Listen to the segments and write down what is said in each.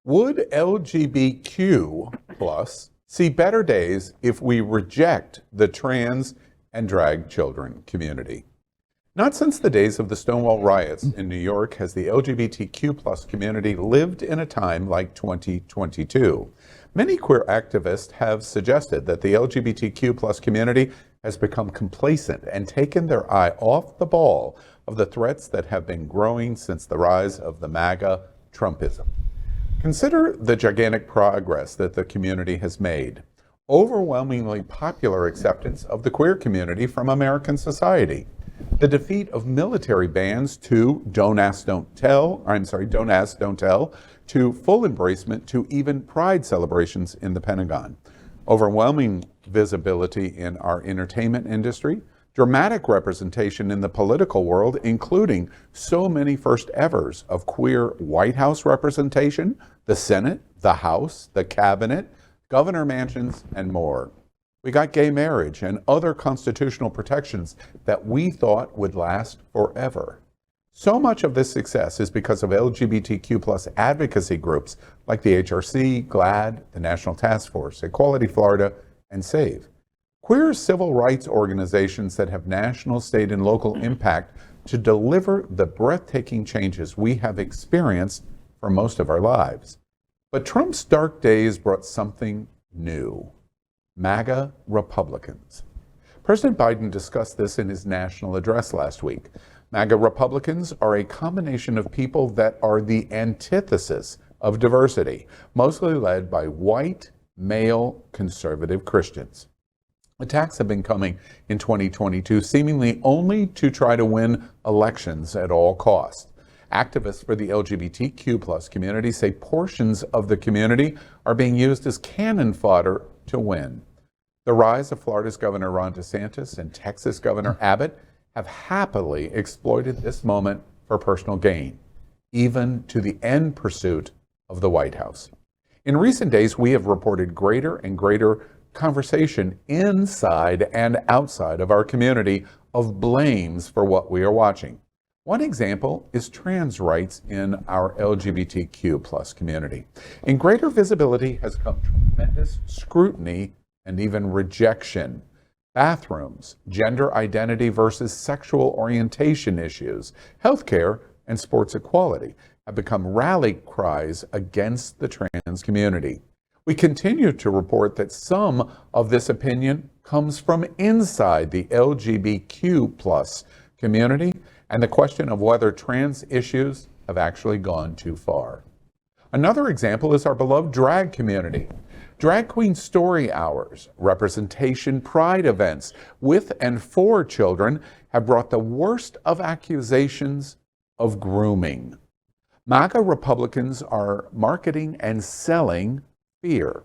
Would LGBTQ plus see better days if we reject the trans and drag children community? Not since the days of the Stonewall Riots in New York has the LGBTQ plus community lived in a time like 2022. Many queer activists have suggested that the LGBTQ plus community has become complacent and taken their eye off the ball of the threats that have been growing since the rise of the MAGA Trumpism. Consider the gigantic progress that the community has made. Overwhelmingly popular acceptance of the queer community from American society. The defeat of military bans to Don't Ask, Don't Tell, to full embracement to even pride celebrations in the Pentagon. Overwhelming visibility in our entertainment industry, dramatic representation in the political world, including so many first evers of queer White House representation, the Senate, the House, the Cabinet, governor mansions, and more. We got gay marriage and other constitutional protections that we thought would last forever. So much of this success is because of LGBTQ plus advocacy groups like the HRC, GLAAD, the National Task Force, Equality Florida, and SAVE. Queer civil rights organizations that have national, state, and local impact to deliver the breathtaking changes we have experienced for most of our lives. But Trump's dark days brought something new. MAGA Republicans. President Biden discussed this in his national address last week. MAGA Republicans are a combination of people that are the antithesis of diversity, mostly led by white, male, conservative Christians. Attacks have been coming in 2022, seemingly only to try to win elections at all costs. Activists for the LGBTQ plus community say portions of the community are being used as cannon fodder to win. The rise of Florida's Governor Ron DeSantis and Texas Governor Abbott have happily exploited this moment for personal gain, even to the end pursuit of the White House. In recent days, we have reported greater and greater conversation inside and outside of our community of blames for what we are watching. One example is trans rights in our LGBTQ plus community. In greater visibility has come tremendous scrutiny and even rejection. Bathrooms, gender identity versus sexual orientation issues, healthcare, and sports equality have become rally cries against the trans community. We continue to report that some of this opinion comes from inside the LGBTQ plus community, and the question of whether trans issues have actually gone too far. Another example is our beloved drag community. Drag queen story hours, representation pride events with and for children have brought the worst of accusations of grooming. MAGA Republicans are marketing and selling fear.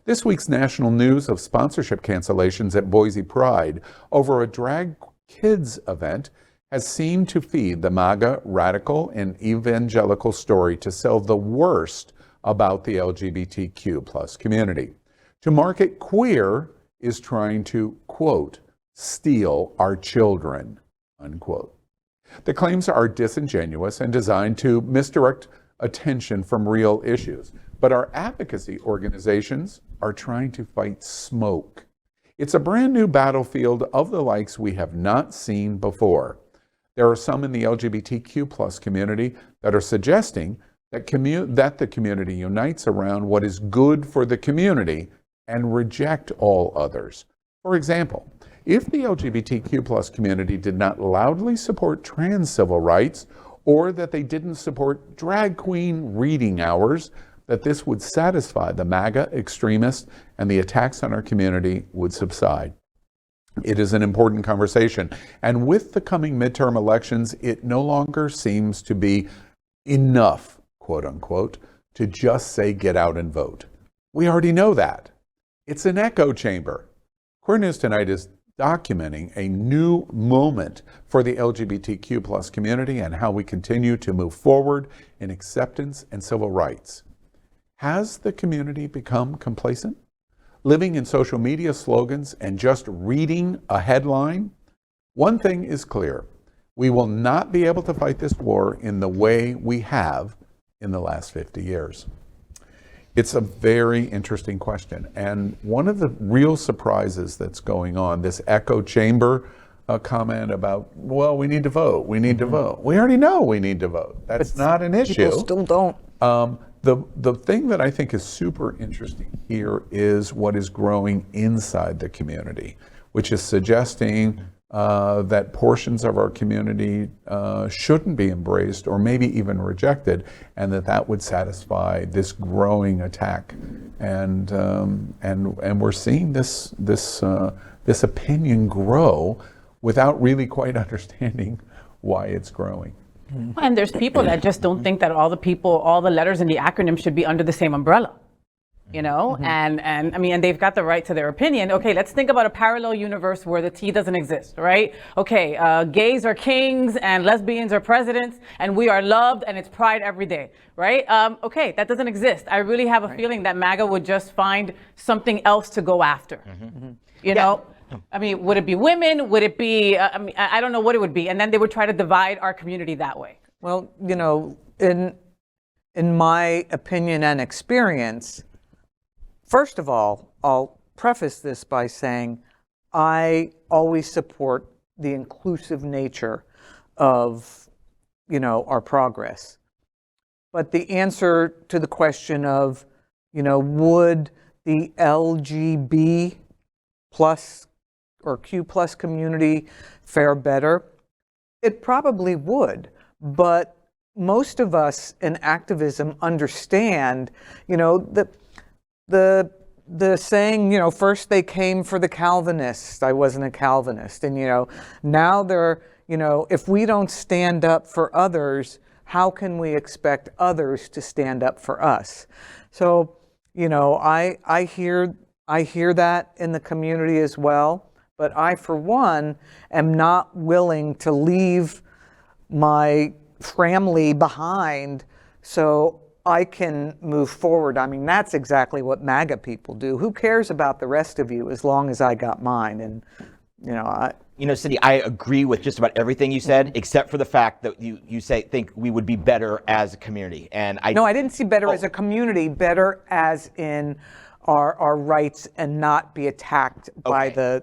This week's national news of sponsorship cancellations at Boise Pride over a drag kids event has seemed to feed the MAGA radical and evangelical story to sell the worst about the LGBTQ plus community. To market queer is trying to, quote, steal our children, unquote. The claims are disingenuous and designed to misdirect attention from real issues, but our advocacy organizations are trying to fight smoke. It's a brand new battlefield of the likes we have not seen before. There are some in the LGBTQ plus community that are suggesting that the community unites around what is good for the community and reject all others. For example, if the LGBTQ plus community did not loudly support trans civil rights, or that they didn't support drag queen reading hours, that this would satisfy the MAGA extremists and the attacks on our community would subside. It is an important conversation. And with the coming midterm elections, it no longer seems to be enough, quote unquote, to just say get out and vote. We already know that. It's an echo chamber. Queer News Tonight is documenting a new moment for the LGBTQ plus community and how we continue to move forward in acceptance and civil rights. Has the community become complacent? Living in social media slogans and just reading a headline? One thing is clear. We will not be able to fight this war in the way we have in the last 50 years. It's a very interesting question. And one of the real surprises that's going on, this echo chamber comment about, well, we need to vote, we need to vote. We already know we need to vote. That's not an issue. People still don't. The thing that I think is super interesting here is what is growing inside the community, which is suggesting that portions of our community shouldn't be embraced or maybe even rejected, and that would satisfy this growing attack. And we're seeing this opinion grow without really quite understanding why it's growing. And there's people that just don't think that all the letters in the acronym should be under the same umbrella. You know, and I mean, and they've got the right to their opinion. Okay, let's think about a parallel universe where the T doesn't exist, right? Okay, gays are kings and lesbians are presidents and we are loved and it's pride every day, right? Okay, that doesn't exist. I really have a feeling that MAGA would just find something else to go after. You know, I mean, would it be women? Would it be, I mean, I don't know what it would be. And then they would try to divide our community that way. Well, you know, in my opinion and experience, first of all, I'll preface this by saying I always support the inclusive nature of, you know, our progress. But the answer to the question of, you know, would the LGB plus or Q plus community fare better? It probably would, but most of us in activism understand, you know, the saying, you know, first they came for the Calvinists. I wasn't a Calvinist. And, you know, now they're, you know, if we don't stand up for others, how can we expect others to stand up for us? So, you know, I hear that in the community as well. But I, for one, am not willing to leave my family behind so I can move forward. I mean, that's exactly what MAGA people do. Who cares about the rest of you as long as I got mine? And, you know, Cindy, I agree with just about everything you said, except for the fact that you think we would be better as a community. And No, I didn't see better as a community, better as in our rights and not be attacked by the...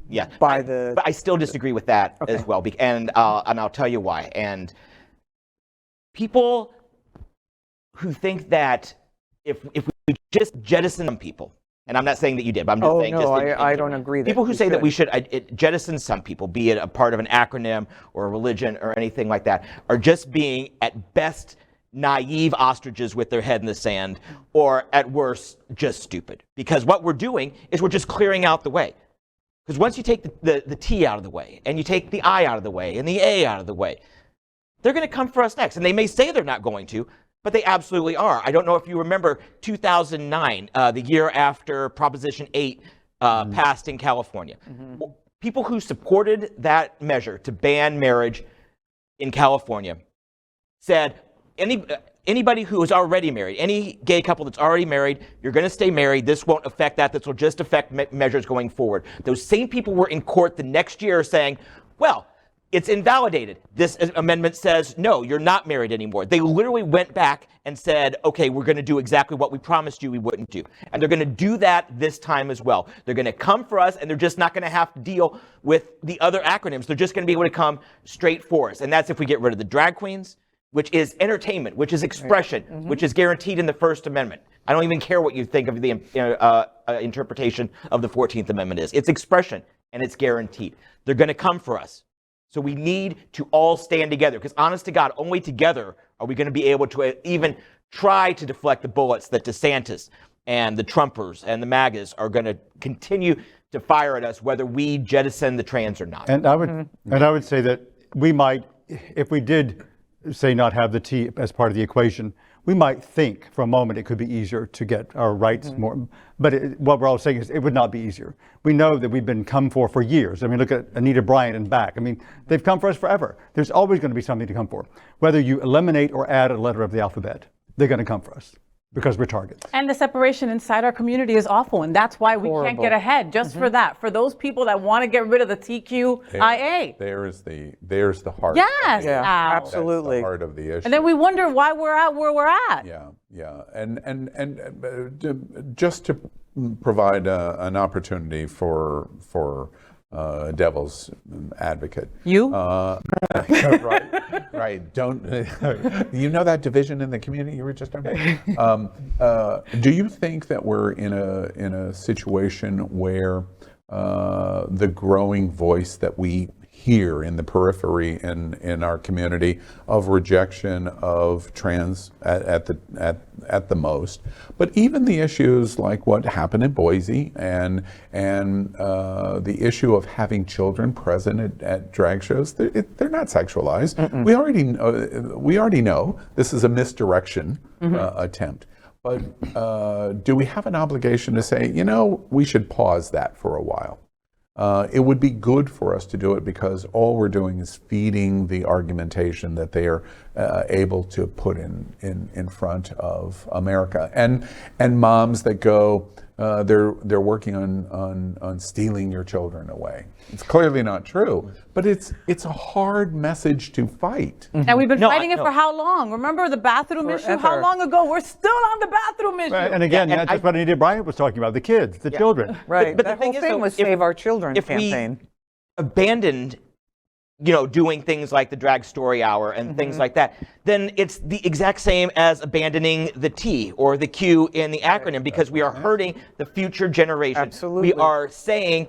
Yeah, but I still disagree with that as well, and I'll tell you why. And people who think that if we just jettison some people, and I'm not saying that you did, but I'm just saying. No, I don't agree. People who say that we should jettison some people, be it a part of an acronym or a religion or anything like that, are just being at best naive ostriches with their head in the sand, or at worst just stupid. Because what we're doing is we're just clearing out the way. Because once you take the T out of the way, and you take the I out of the way, and the A out of the way, they're going to come for us next. And they may say they're not going to, but they absolutely are. I don't know if you remember 2009, the year after Proposition 8 passed in California. People who supported that measure to ban marriage in California said, anybody who is already married, any gay couple that's already married, you're going to stay married. This won't affect that. This will just affect measures going forward. Those same people were in court the next year saying, well, it's invalidated. This amendment says, no, you're not married anymore. They literally went back and said, okay, we're going to do exactly what we promised you we wouldn't do. And they're going to do that this time as well. They're going to come for us, and they're just not going to have to deal with the other acronyms. They're just going to be able to come straight for us. And that's if we get rid of the drag queens, which is entertainment, which is expression, which is guaranteed in the First Amendment. I don't even care what you think of the interpretation of the 14th Amendment is. It's expression, and it's guaranteed. They're going to come for us. So we need to all stand together, because honest to God, only together are we going to be able to even try to deflect the bullets that DeSantis and the Trumpers and the MAGAs are going to continue to fire at us, whether we jettison the trans or not. And I would say that we might, if we did say not have the T as part of the equation, we might think for a moment it could be easier to get our rights more. But what we're all saying is it would not be easier. We know that we've been come for years. I mean, look at Anita Bryant and back. I mean, they've come for us forever. There's always going to be something to come for. Whether you eliminate or add a letter of the alphabet, they're going to come for us. because we're targets. And the separation inside our community is awful, and that's why we can't Horrible. get ahead. Just for that, for those people that want to get rid of the TQIA. There's the heart. Yes, Yeah, Al. That's the absolutely. heart of the issue. And then we wonder why we're at where we're at. Yeah. Just to provide an opportunity for devil's advocate. You? Right. Don't you know that division in the community you were just talking about? Do you think that we're in a situation where the growing voice that we hear in the periphery in our community of rejection of trans at the most, but even the issues like what happened in Boise and the issue of having children present at drag shows, they're not sexualized. We already know this is a misdirection attempt. But do we have an obligation to say, we should pause that for a while? It would be good for us to do it because all we're doing is feeding the argumentation that they are able to put in front of America. And moms that go, they're working on stealing your children away. It's clearly not true, but it's a hard message to fight. And we've been fighting it for how long? Remember the bathroom issue? How long ago? We're still on the bathroom issue. Right, and again, that's just what Anita Bryant was talking about, the kids, the children. Right. But that the whole thing thing is, was though, Save Our Children if campaign. we abandoned doing things like the drag story hour and things like that, then it's the exact same as abandoning the T or the Q in the acronym because we are hurting the future generation. Absolutely. We are saying,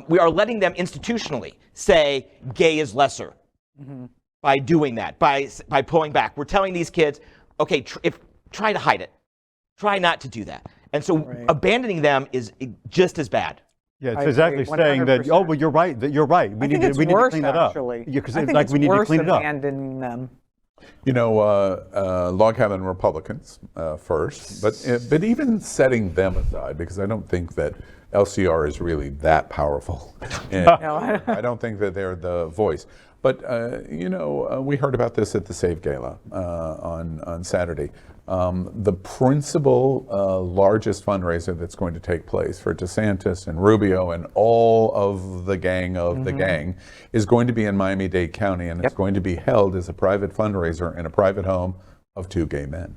we are letting them institutionally say gay is lesser by doing that, by pulling back. We're telling these kids, okay, try to hide it. Try not to do that. And so abandoning them is just as bad. Yeah, it's I exactly agree, saying that, 100%. oh, well, you're right, we need to clean that up. Actually. Yeah, because I it's think like it's we need to worse clean it up. abandoning them. Log cabin Republicans first, but even setting them aside, because I don't think that LCR is really that powerful. I don't think that they're the voice. But, we heard about this at the Save Gala on Saturday. The principal largest fundraiser that's going to take place for DeSantis and Rubio and all of the gang of the gang is going to be in Miami-Dade County, and it's going to be held as a private fundraiser in a private home of two gay men.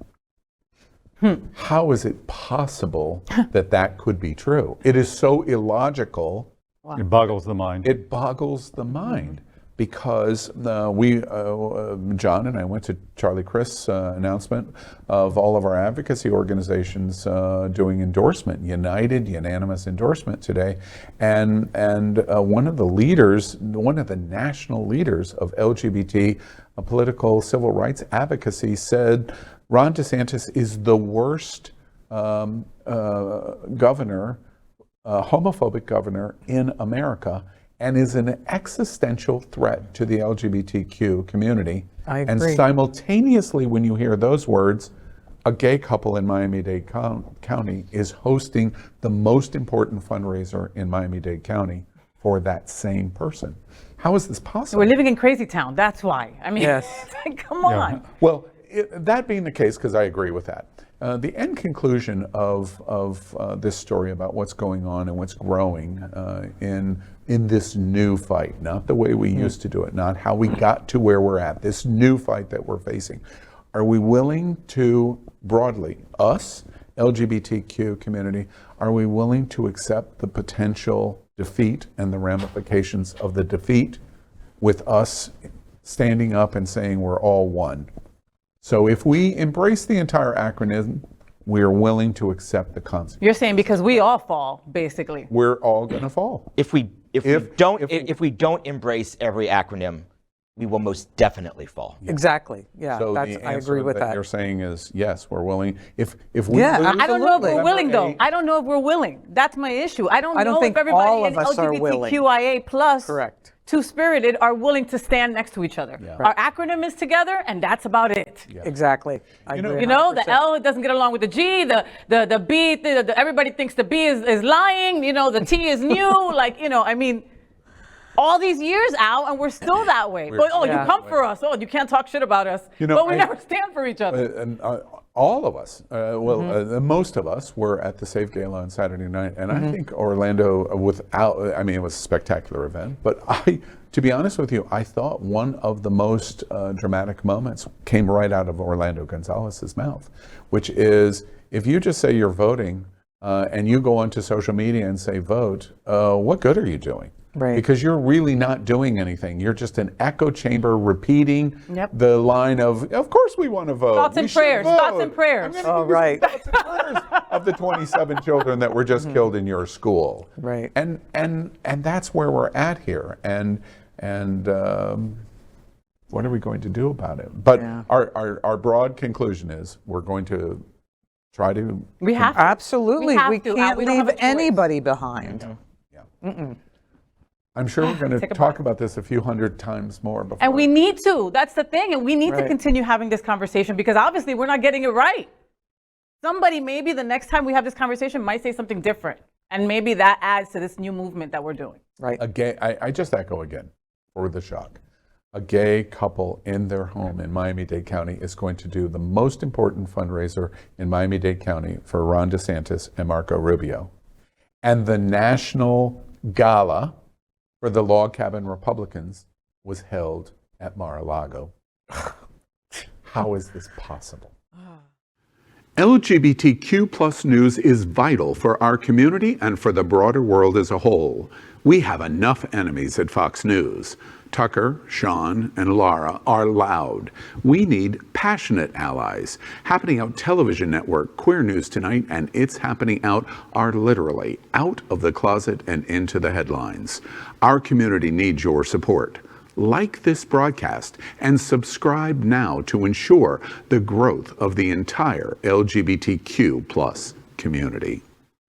How is it possible that could be true? It is so illogical. It boggles the mind. It boggles the mind. Because John and I went to Charlie Crist's announcement of all of our advocacy organizations doing endorsement, unanimous endorsement today, and one of the national leaders of LGBT political civil rights advocacy said Ron DeSantis is the worst governor, homophobic governor in America, and is an existential threat to the LGBTQ community. I agree. And simultaneously, when you hear those words, a gay couple in Miami-Dade County is hosting the most important fundraiser in Miami-Dade County for that same person. How is this possible? We're living in crazy town. That's why. I mean, Yes. it's like, come on. Well, that being the case, because I agree with that, the end conclusion of this story about what's going on and what's growing in this new fight, not the way we used to do it, not how we got to where we're at, this new fight that we're facing. Are we willing to, broadly, us, LGBTQ community, are we willing to accept the potential defeat and the ramifications of the defeat with us standing up and saying we're all one? So if we embrace the entire acronym, we're willing to accept the consequences. You're saying because we all fall, basically. We're all going to fall. If we don't embrace every acronym, we will most definitely fall. Exactly. Yeah, So I the answer agree with that. you're saying is yes, we're willing. If we Yeah, lose, I don't know if Absolutely. we're willing, though. Number I don't know if we're willing. That's my issue. I don't know think if everybody all in of us are willing. LGBTQIA plus Correct. two-spirited are willing to stand next to each other. Our acronym is together, and that's about it. Exactly. I agree You know, 100%. the L doesn't get along with the G, the B, everybody thinks the B is lying, the T is new, I mean, all these years out, and we're still that way. But, Yeah. you come for us. Oh, you can't talk shit about us. But we never stand for each other. and all of us, most of us were at the Save Gala on Saturday night, and I think Orlando, it was a spectacular event, but to be honest with you, I thought one of the most dramatic moments came right out of Orlando Gonzalez's mouth, which is, if you just say you're voting and you go onto social media and say vote, what good are you doing? Right. Because you're really not doing anything. You're just an echo chamber repeating the line of course we want to vote. Thoughts and prayers. Thoughts and prayers. Oh, right. Thoughts and prayers of the 27 children that were just killed in your school. Right. And that's where we're at here. And what are we going to do about it? But our broad conclusion is we're going to try to. We have to. Absolutely. We have We to. can't We don't have leave a choice. anybody behind. I'm sure we're going to talk about this a few hundred times more before. And we need to. That's the thing. And we need to Right. continue having this conversation because obviously we're not getting it right. Somebody maybe the next time we have this conversation might say something different. And maybe that adds to this new movement that we're doing. Right. I just echo again for the shock. A gay couple in their home in Miami-Dade County is going to do the most important fundraiser in Miami-Dade County for Ron DeSantis and Marco Rubio. And the national gala for the Log Cabin Republicans was held at Mar-a-Lago. How is this possible? LGBTQ plus news is vital for our community and for the broader world as a whole. We have enough enemies at Fox News. Tucker, Sean, and Laura are loud. We need passionate allies. Happening Out Television Network, Queer News Tonight, and It's Happening Out are literally out of the closet and into the headlines. Our community needs your support. Like this broadcast and subscribe now to ensure the growth of the entire LGBTQ plus community.